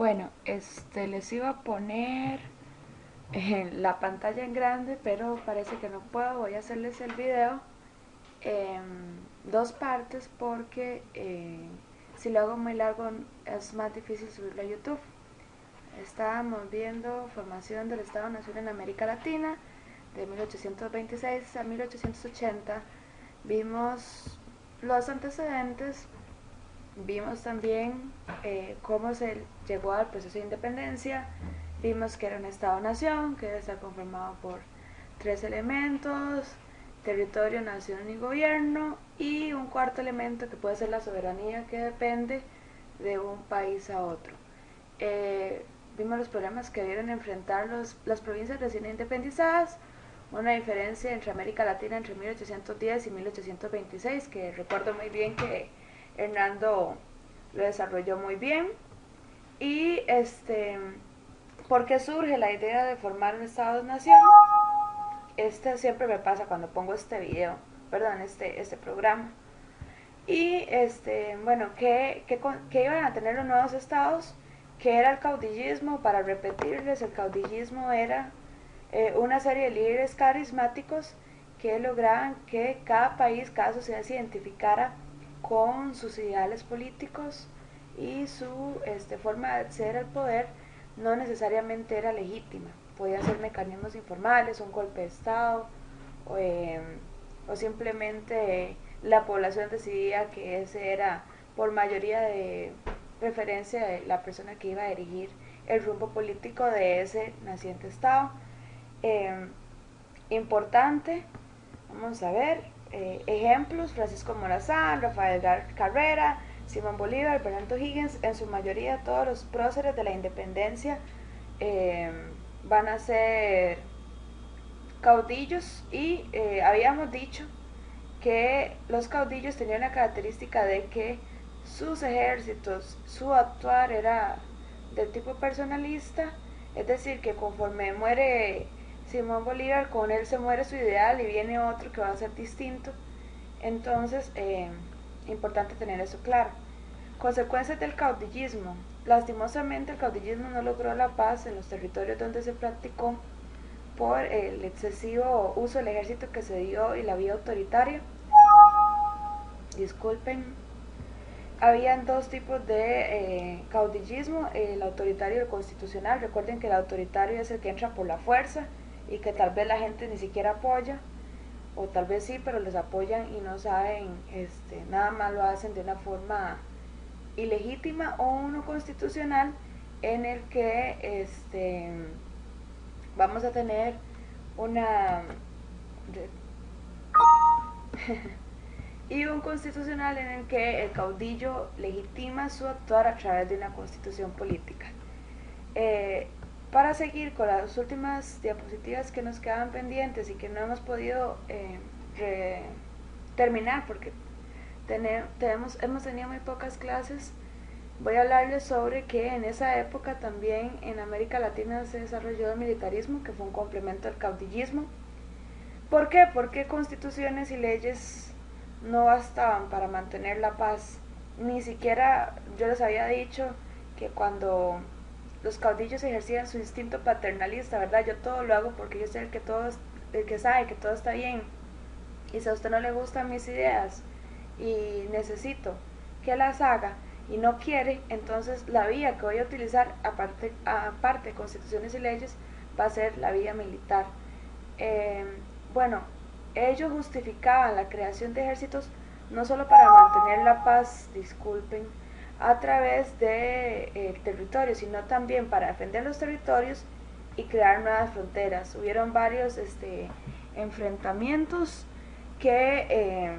Bueno, les iba a poner la pantalla en grande, pero parece que no puedo. Voy a hacerles el video en dos partes porque si lo hago muy largo es más difícil subirlo a YouTube. Estábamos viendo formación del Estado-Nación en América Latina de 1826 a 1880. Vimos los antecedentes. Vimos también cómo se llegó al proceso de independencia. Vimos que era un Estado-nación que debe estar conformado por tres elementos: territorio, nación y gobierno, y un cuarto elemento que puede ser la soberanía, que depende de un país a otro. Vimos los problemas que debieron enfrentar las provincias recién independizadas, una diferencia entre América Latina entre 1810 y 1826, que recuerdo muy bien que Hernando lo desarrolló muy bien. Y ¿por qué surge la idea de formar un Estado-nación? Siempre me pasa cuando pongo este video, perdón, este programa. Y bueno, ¿qué iban a tener los nuevos estados? ¿Qué era el caudillismo? Para repetirles, el caudillismo era una serie de líderes carismáticos que lograban que cada país, cada sociedad se identificara con sus ideales políticos, y su forma de acceder al poder no necesariamente era legítima. Podían ser mecanismos informales, un golpe de Estado, o, eh, o simplemente la población decidía que ese era por mayoría de preferencia de la persona que iba a dirigir el rumbo político de ese naciente Estado. Eh, Importante, vamos a ver, ejemplos: Francisco Morazán, Rafael Carrera, Simón Bolívar, Bernardo Higgins. En su mayoría todos los próceres de la independencia eh, van a ser caudillos, y habíamos dicho que los caudillos tenían la característica de que sus ejércitos, su actuar era del tipo personalista, es decir, que conforme muere Simón Bolívar, con él se muere su ideal y viene otro que va a ser distinto. Entonces, importante tener eso claro. Consecuencias del caudillismo. Lastimosamente, el caudillismo no logró la paz en los territorios donde se practicó por el excesivo uso del ejército que se dio y la vía autoritaria. Disculpen. Habían dos tipos de caudillismo: el autoritario y el constitucional. Recuerden que el autoritario es el que entra por la fuerza y que tal vez la gente ni siquiera apoya, o tal vez sí, pero les apoyan y no saben, nada más lo hacen de una forma ilegítima. O uno constitucional, en el que vamos a tener una y un constitucional en el que el caudillo legitima su actuar a través de una constitución política. Eh, para seguir con las últimas diapositivas que nos quedaban pendientes y que no hemos podido terminar porque hemos tenido muy pocas clases, voy a hablarles sobre que en esa época también en América Latina se desarrolló el militarismo, que fue un complemento del caudillismo. ¿Por qué? Porque constituciones y leyes no bastaban para mantener la paz. Ni siquiera, yo les había dicho que cuando los caudillos ejercían su instinto paternalista, ¿verdad? Yo todo lo hago porque yo soy el que sabe que todo está bien. Y si a usted no le gustan mis ideas y necesito que las haga y no quiere, entonces la vía que voy a utilizar, aparte de constituciones y leyes, va a ser la vía militar. Eh, bueno, ellos justificaban la creación de ejércitos no solo para mantener la paz, disculpen, a través del territorio, sino también para defender los territorios y crear nuevas fronteras. Hubieron varios enfrentamientos que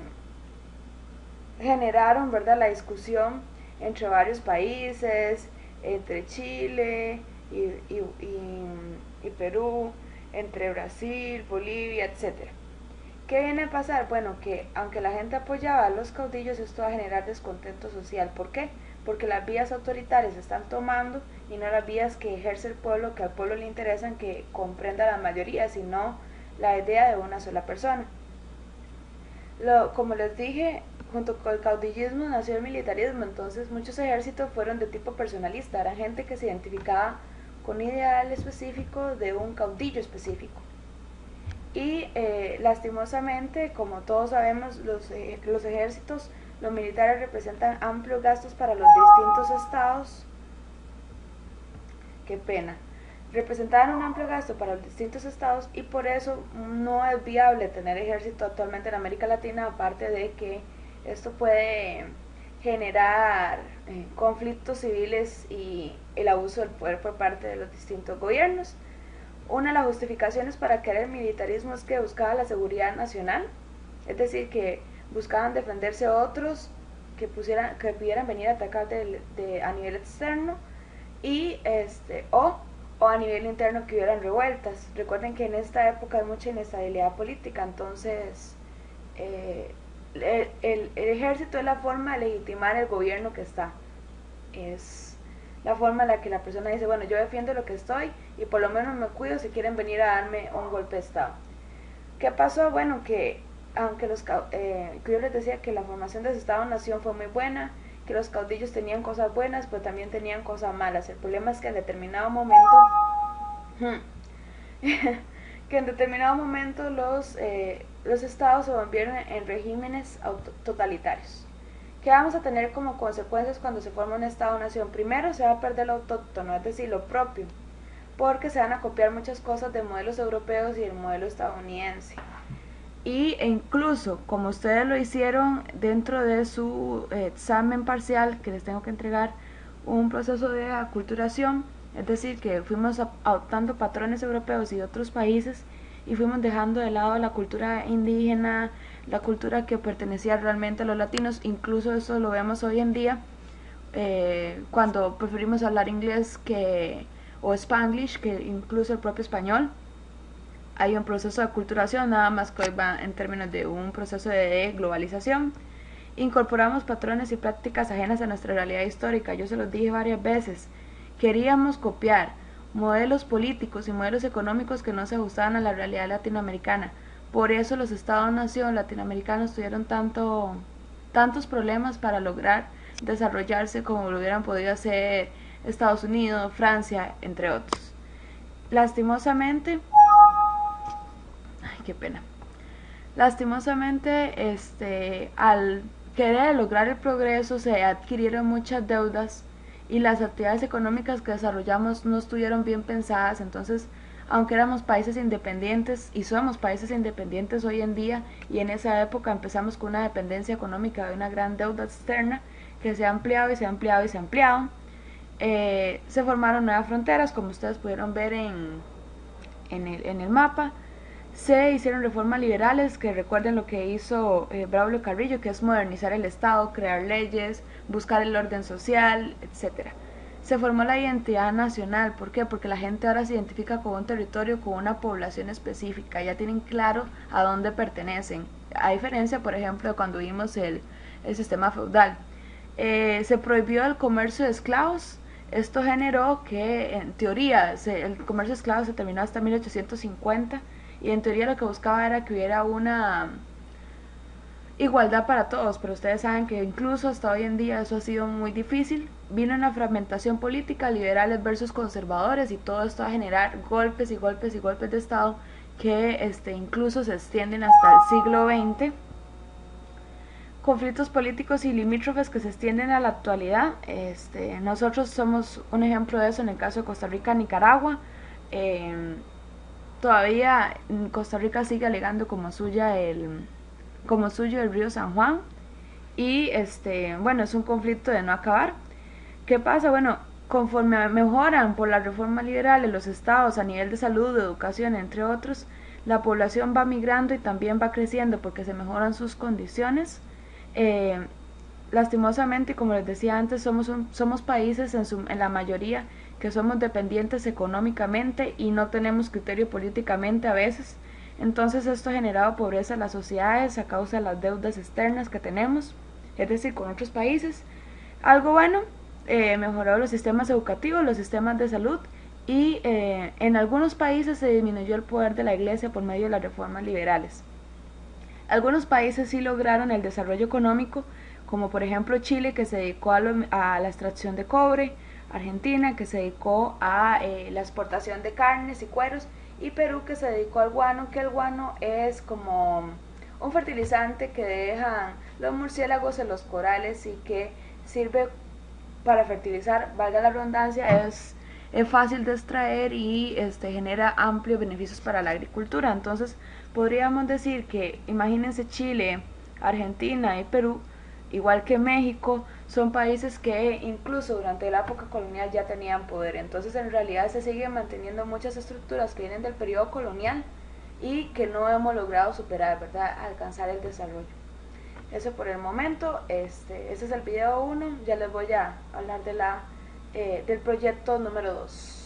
generaron, ¿verdad?, la discusión entre varios países, entre Chile y Perú, entre Brasil, Bolivia, etcétera. ¿Qué viene a pasar? Bueno, que aunque la gente apoyaba a los caudillos, esto va a generar descontento social. ¿Por qué? Porque las vías autoritarias se están tomando y no las vías que ejerce el pueblo, que al pueblo le interesan que comprenda la mayoría, sino la idea de una sola persona. Como les dije, junto con el caudillismo nació el militarismo, entonces muchos ejércitos fueron de tipo personalista, eran gente que se identificaba con un ideal específico de un caudillo específico. Y lastimosamente, como todos sabemos, los ejércitos, los militares representan amplios gastos para los distintos estados. Qué pena. Representaban un amplio gasto para los distintos estados y por eso no es viable tener ejército actualmente en América Latina, aparte de que esto puede generar conflictos civiles y el abuso del poder por parte de los distintos gobiernos. Una de las justificaciones para crear el militarismo es que buscaba la seguridad nacional, es decir, que buscaban defenderse otros que pudieran venir a atacar a nivel externo y o a nivel interno que hubieran revueltas. Recuerden que en esta época hay mucha inestabilidad política, entonces el ejército es la forma de legitimar el gobierno que está. Es la forma en la que la persona dice, bueno, yo defiendo lo que estoy y por lo menos me cuido si quieren venir a darme un golpe de estado. ¿Qué pasó? Bueno, que aunque yo les decía que la formación de ese estado-nación fue muy buena, que los caudillos tenían cosas buenas, pero también tenían cosas malas. El problema es que en determinado momento los estados se volvieron en regímenes totalitarios. ¿Qué vamos a tener como consecuencias cuando se forma un estado-nación? Primero, se va a perder lo autóctono, es decir, lo propio, porque se van a copiar muchas cosas de modelos europeos y del modelo estadounidense. E incluso, como ustedes lo hicieron dentro de su examen parcial, que les tengo que entregar un proceso de aculturación, es decir, que fuimos adoptando patrones europeos y de otros países y fuimos dejando de lado la cultura indígena, la cultura que pertenecía realmente a los latinos. Incluso eso lo vemos hoy en día cuando preferimos hablar inglés o Spanglish que incluso el propio español. Hay un proceso de aculturación, nada más que hoy va en términos de un proceso de globalización. Incorporamos patrones y prácticas ajenas a nuestra realidad histórica. Yo se los dije varias veces. Queríamos copiar modelos políticos y modelos económicos que no se ajustaban a la realidad latinoamericana. Por eso los estados-nación latinoamericanos tuvieron tantos problemas para lograr desarrollarse como lo hubieran podido hacer Estados Unidos, Francia, entre otros. Lastimosamente, qué pena. Lastimosamente, al querer lograr el progreso se adquirieron muchas deudas y las actividades económicas que desarrollamos no estuvieron bien pensadas. Entonces, aunque éramos países independientes y somos países independientes hoy en día, y en esa época empezamos con una dependencia económica de una gran deuda externa que se ha ampliado y se ha ampliado y se ha ampliado, se formaron nuevas fronteras, como ustedes pudieron ver en el mapa. Se hicieron reformas liberales, que recuerden lo que hizo Braulio Carrillo, que es modernizar el Estado, crear leyes, buscar el orden social, etc. Se formó la identidad nacional. ¿Por qué? Porque la gente ahora se identifica con un territorio, con una población específica, ya tienen claro a dónde pertenecen, a diferencia, por ejemplo, de cuando vimos el sistema feudal. Se prohibió el comercio de esclavos. Esto generó que, en teoría, el comercio de esclavos se terminó hasta 1850, y en teoría lo que buscaba era que hubiera una igualdad para todos, pero ustedes saben que incluso hasta hoy en día eso ha sido muy difícil. Vino una fragmentación política, liberales versus conservadores, y todo esto va a generar golpes y golpes y golpes de Estado que incluso se extienden hasta el siglo XX. Conflictos políticos y limítrofes que se extienden a la actualidad. Nosotros somos un ejemplo de eso en el caso de Costa Rica, Nicaragua. Todavía Costa Rica sigue alegando como suyo el río San Juan, y bueno, es un conflicto de no acabar. ¿Qué pasa? Bueno, conforme mejoran por las reformas liberales los estados a nivel de salud, de educación, entre otros, la población va migrando y también va creciendo porque se mejoran sus condiciones. Lastimosamente, como les decía antes, somos países en la mayoría que somos dependientes económicamente y no tenemos criterio políticamente a veces. Entonces esto ha generado pobreza en las sociedades a causa de las deudas externas que tenemos, es decir, con otros países. Algo bueno, mejoró los sistemas educativos, los sistemas de salud, y en algunos países se disminuyó el poder de la iglesia por medio de las reformas liberales. Algunos países sí lograron el desarrollo económico, como por ejemplo Chile, que se dedicó a la extracción de cobre, Argentina, que se dedicó a la exportación de carnes y cueros, y Perú, que se dedicó al guano, que el guano es como un fertilizante que dejan los murciélagos en los corales y que sirve para fertilizar, valga la redundancia, es fácil de extraer y genera amplios beneficios para la agricultura. Entonces podríamos decir que, imagínense, Chile, Argentina y Perú, igual que México, son países que incluso durante la época colonial ya tenían poder. Entonces en realidad se siguen manteniendo muchas estructuras que vienen del periodo colonial y que no hemos logrado superar, ¿verdad? Alcanzar el desarrollo. Eso por el momento. Ese es el video 1. Ya les voy a hablar del proyecto número 2.